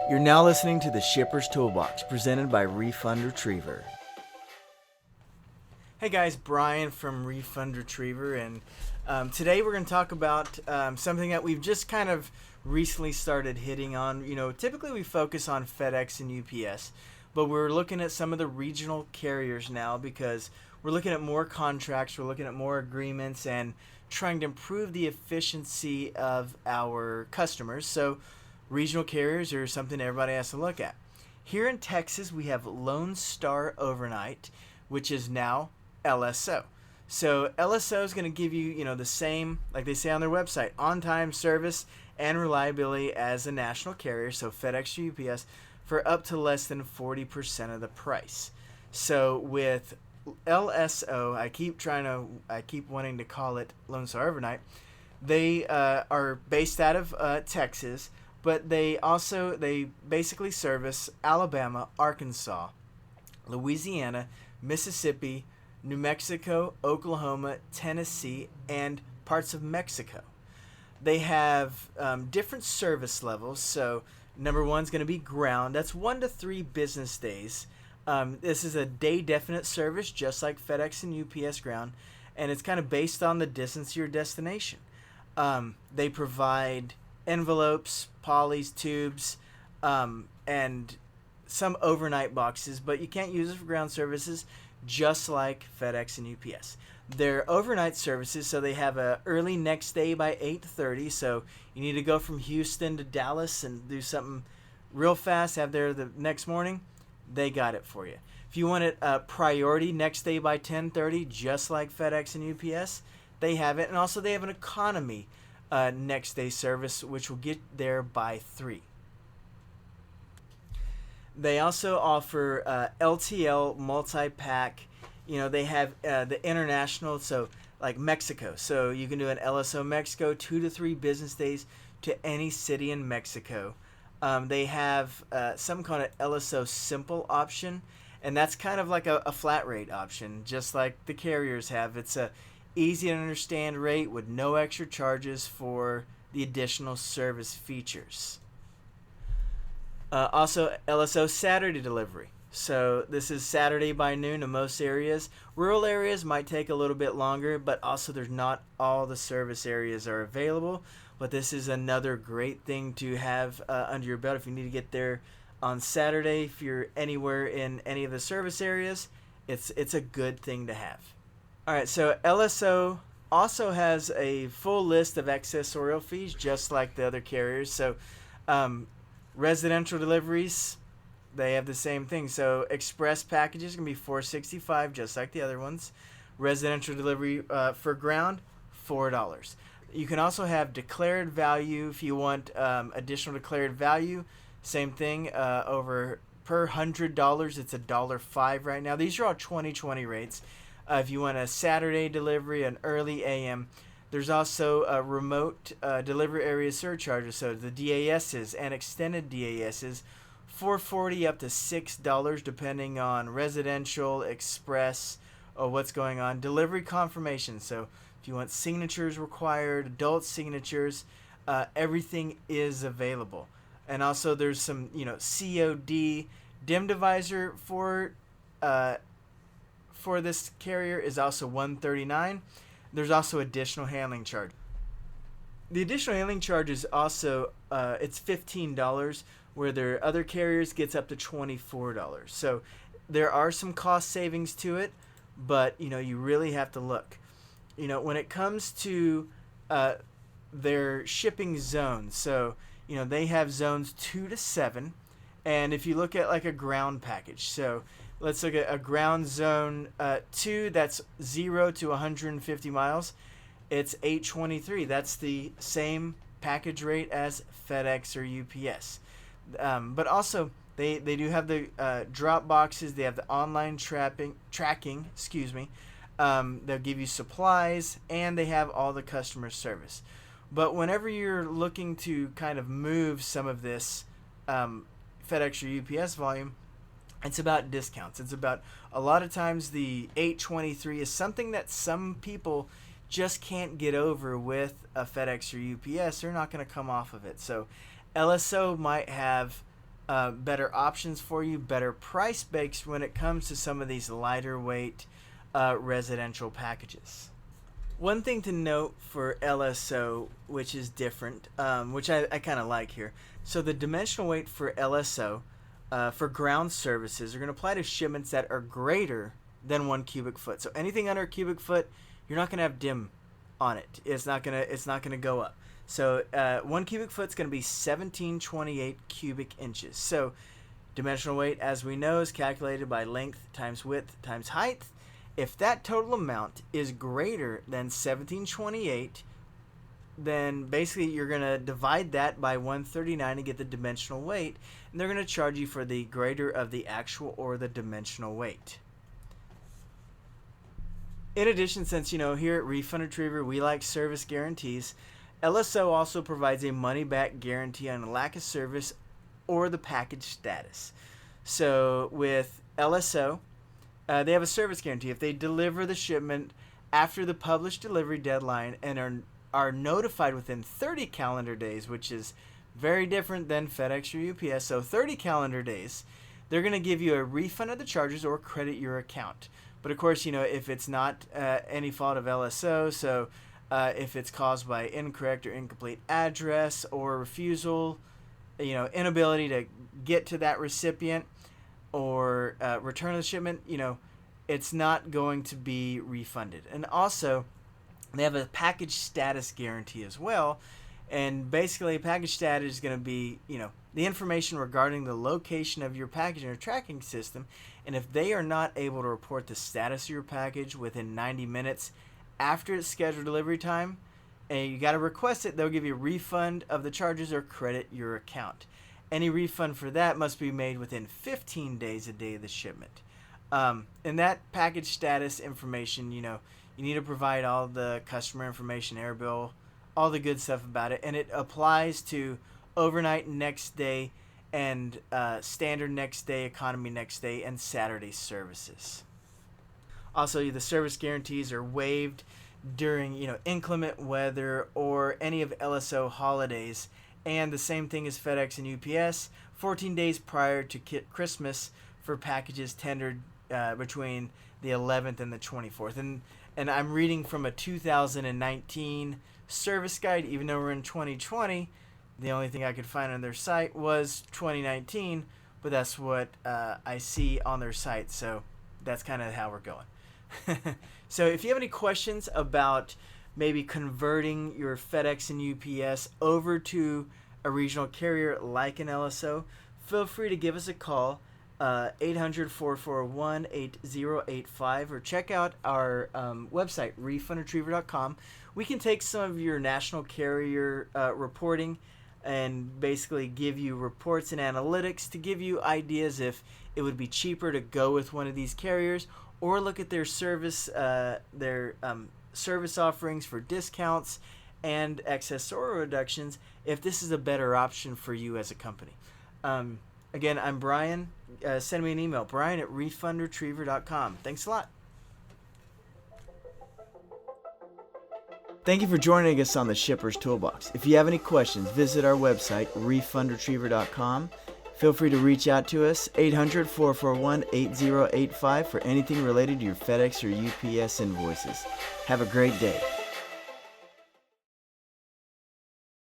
You're now listening to the Shipper's Toolbox, presented by Refund Retriever. Hey guys, Brian from Refund Retriever, and today we're going to talk about something that we've just kind of recently started hitting on. You know, typically we focus on FedEx and UPS, but we're looking at some of the regional carriers now because we're looking at more contracts, we're looking at more agreements, and trying to improve the efficiency of our customers. So regional carriers are something everybody has to look at. Here in Texas, we have Lone Star Overnight, which is now LSO. So LSO is going to give you, the same, like they say on their website, on-time service and reliability as a national carrier, so FedEx or UPS, for up to less than 40% of the price. So with LSO, I keep wanting to call it Lone Star Overnight. They are based out of Texas, but they basically service Alabama, Arkansas, Louisiana, Mississippi, New Mexico, Oklahoma, Tennessee, and parts of Mexico. They have different service levels. So number one is going to be ground. That's 1 to 3 business days. This is a day definite service, just like FedEx and UPS ground, and it's kind of based on the distance to your destination. They provide envelopes, polys, tubes, and some overnight boxes, but you can't use it for ground services, just like FedEx and UPS. They're overnight services, so they have a early next day by 8:30. So you need to go from Houston to Dallas and do something real fast, have there the next morning, they got it for you. If you want it priority next day by 10:30, just like FedEx and UPS, they have it. And also they have an economy next day service, which will get there by 3. They also offer LTL multi-pack. They have the international, so like Mexico. So you can do an LSO Mexico, 2 to 3 business days to any city in Mexico. They have some kind of LSO simple option, and that's kind of like a flat rate option, just like the carriers have. It's a easy to understand rate with no extra charges for the additional service features. Also, LSO Saturday delivery. So this is Saturday by noon in most areas. Rural areas might take a little bit longer, but also there's not all the service areas are available. But this is another great thing to have under your belt if you need to get there on Saturday. If you're anywhere in any of the service areas, it's a good thing to have. All right, so LSO also has a full list of accessorial fees, just like the other carriers. So residential deliveries, they have the same thing. So express packages can be $4.65, just like the other ones. Residential delivery for ground, $4. You can also have declared value if you want additional declared value. Same thing, over per $100, it's $1.05 right now. These are all 2020 rates. If you want a Saturday delivery, an early AM, there's also a remote delivery area surcharges. So the DASs and extended DASs, $4.40 up to $6 depending on residential, express, or what's going on. Delivery confirmation. So if you want signatures required, adult signatures, everything is available. And also there's some, COD. DIM divisor for this carrier is also $139. There's also additional handling charge. The additional handling charge is also it's $15, where their other carriers gets up to $24. So there are some cost savings to it, but you really have to look. When it comes to their shipping zones, so they have zones 2 to 7, and if you look at like a ground package, so let's look at a ground zone 2, that's 0 to 150 miles. It's $8.23. That's the same package rate as FedEx or UPS. But also, they do have the drop boxes. They have the online tracking. They'll give you supplies, and they have all the customer service. But whenever you're looking to kind of move some of this FedEx or UPS volume, it's about discounts. It's about, a lot of times the $8.23 is something that some people just can't get over with a FedEx or UPS. They're not going to come off of it. So LSO might have better options for you, better price breaks when it comes to some of these lighter weight residential packages. One thing to note for LSO, which is different, which I kind of like here. So the dimensional weight for LSO for ground services are going to apply to shipments that are greater than 1 cubic foot. So anything under a cubic foot, you're not going to have dim on it. It's not gonna go up. So 1 cubic foot is going to be 1728 cubic inches. So dimensional weight, as we know, is calculated by length times width times height. If that total amount is greater than 1728, then basically you're going to divide that by 139 to get the dimensional weight, and they're going to charge you for the greater of the actual or the dimensional weight. In addition, since here at Refund Retriever we like service guarantees, LSO also provides a money-back guarantee on a lack of service or the package status. So with LSO, they have a service guarantee. If they deliver the shipment after the published delivery deadline and are notified within 30 calendar days, which is very different than FedEx or UPS, so 30 calendar days, they're going to give you a refund of the charges or credit your account. But of course, if it's not any fault of LSO, so if it's caused by incorrect or incomplete address or refusal, inability to get to that recipient, or return of the shipment, it's not going to be refunded. And also, they have a package status guarantee as well. And basically, package status is going to be, the information regarding the location of your package in your tracking system. And if they are not able to report the status of your package within 90 minutes after its scheduled delivery time, and you got to request it, they'll give you a refund of the charges or credit your account. Any refund for that must be made within 15 days a day of the shipment. And that package status information, you need to provide all the customer information, air bill, all the good stuff about it. And it applies to overnight next day and standard next day, economy next day, and Saturday services. Also, the service guarantees are waived during, inclement weather or any of LSO holidays. And the same thing as FedEx and UPS, 14 days prior to Christmas for packages tendered between the 11th and the 24th. And I'm reading from a 2019 service guide, even though we're in 2020. The only thing I could find on their site was 2019, but that's what I see on their site. So that's kind of how we're going. So if you have any questions about maybe converting your FedEx and UPS over to a regional carrier like an LSO, feel free to give us a call, 800-441-8085, or check out our website, refundretriever.com. We can take some of your national carrier reporting and basically give you reports and analytics to give you ideas if it would be cheaper to go with one of these carriers, or look at their service service offerings for discounts and accessorial reductions if this is a better option for you as a company. Again, I'm Brian. Send me an email, brian@refundretriever.com. Thanks a lot. Thank you for joining us on the Shipper's Toolbox. If you have any questions, visit our website, refundretriever.com. Feel free to reach out to us, 800-441-8085, for anything related to your FedEx or UPS invoices. Have a great day.